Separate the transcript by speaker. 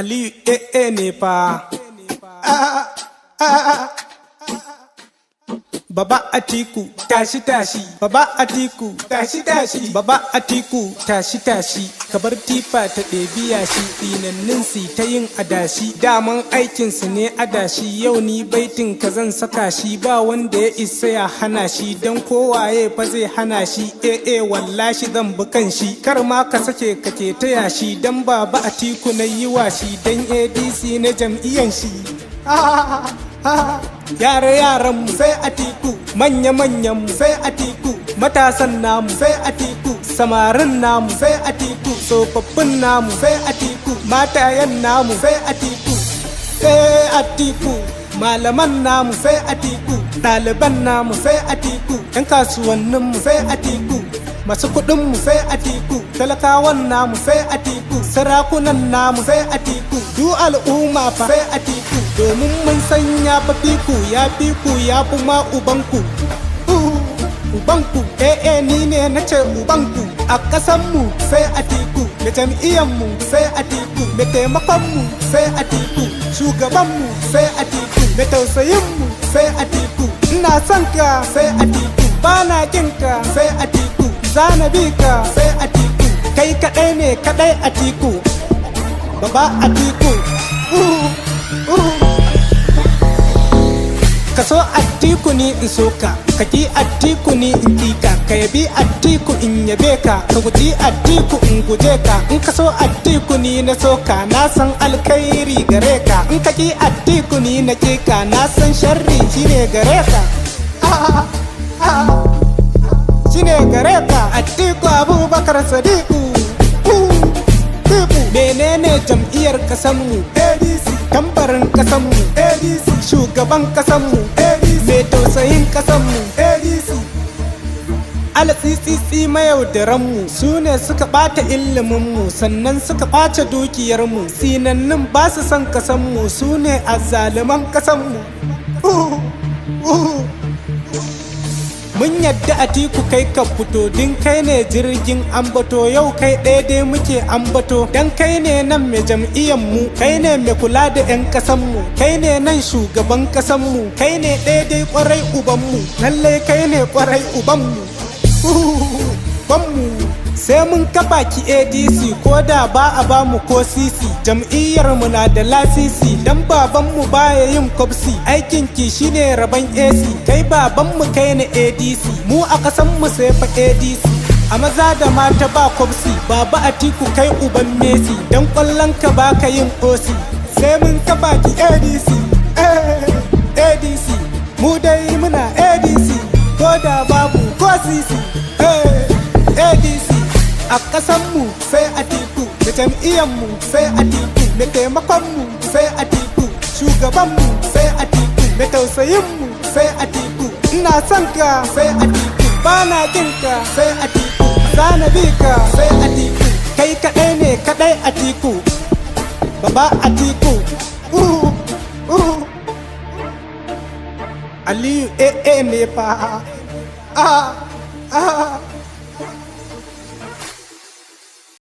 Speaker 1: Aliyu ne fa. Baba Atiku tashi tashi, Baba Atiku tashi tashi, Baba Atiku tashi tashi. Kabar tifa ta ɗebi yashi, ɗinannin si ta yin adashi. Daman aikinsu ne adashi, yau ni baitin ka zan saka shi. Ba wanda ya isa ya hana shi, don kowaye fa zai hana shi. Wallashi zan bi kan shi, kar ma ka sake ka ke taya shi. Dan Baba Atiku na yi wa shi, dan ADC na jam'iyyan shi. Yaran mu sai Atiku, manya-manyan mu sai Atiku, matasan namu sai Atiku, samarin namu sai Atiku, tsofaffin namu sai Atiku, matayen namu sai Atiku, sai Atiku, malaman namu sai Atiku, ɗaliban namu sai Atiku, 'yan kasuwannin mu sai Atiku, masu kuɗin mu sai Atiku, talakawan namu sai Atiku, sarakunan namu sai Atiku, du al'umma fa sai Atiku, domin mun san ya fi ku ya fi ma ubanku. Ubanku, ni ne na ce ubanku. A ƙasanmu sai Atiku, da jam'iyyanmu sai Atiku, da taimakonmu sai Atiku, shugabanmu sai Atiku, da tausayinmu sai Atiku. Ina son ka sai Atiku, bana kinka sai Atiku, zana bi ka sai Atiku. Kai kaɗai ne kaɗai Atiku, Baba Atiku. Ka so Atiku ni in so ka ki Atiku ni in kika, ka yabi Atiku in yabe ka guji Atiku in guje ka. In ka so Atiku ni na so ka, na san alkhairi gare ka. In ka ki Atiku ni na kika, na san sharri shine gare ka. Shine gare ka. Atiku Abubakar Sadiku. Menene jam'iyyar kasanmu? ADC. Tambarin kasanmu? ADC. Shugaban kasanmu? ADC. Mai tausayin kasanmu? ADC. Alatsitsitsi mayaudaranmu su ne suka ɓata iliminmu, sannan suka ɓace dukiyarmu. Sinannin ba su son kasanmu, su ne azzaluman kasanmu. Mun yadda Atiku kai ka fito, din kai ne jirgin ambato. Yau kai ɗaya dai muke ambato, dan kai ne nan mai jam'iyyanmu, kai ne mai kula da 'yan ƙasanmu, kai ne nan shugaban ƙasanmu, kai ne ɗaya dai ƙwarai ubanmu, lallai kai ne ƙwarai ubanmu. Sai mun kafa ki ADC, ko da ba a bamu ko sisi. Jam'iyyarmu na da lasisi, dan babanmu baya yin kwabsi. Aikin ki shine rabon AC, kai babanmu kai na ADC. Mu a ƙasanmu sai fa ADC, a maza da mata ba kwabsi. Baba Atiku kai uban Messi, dan ƙwallon ka baka yin OC. Sai mun kafa ki ADC, ADC. Mu dai muna ADC, ko da babu ko sisi. ADC. A ƙasanmu sai Atiku, da jam'iyyanmu sai Atiku, da taimakonmu sai Atiku, shugabanmu sai Atiku, da tausayinmu sai Atiku. Ina son ka sai Atiku, bana kinka sai Atiku, zana bi ka sai Atiku. Kai kaɗai ne kaɗai Atiku, Baba Atiku. Aliyu ne fa.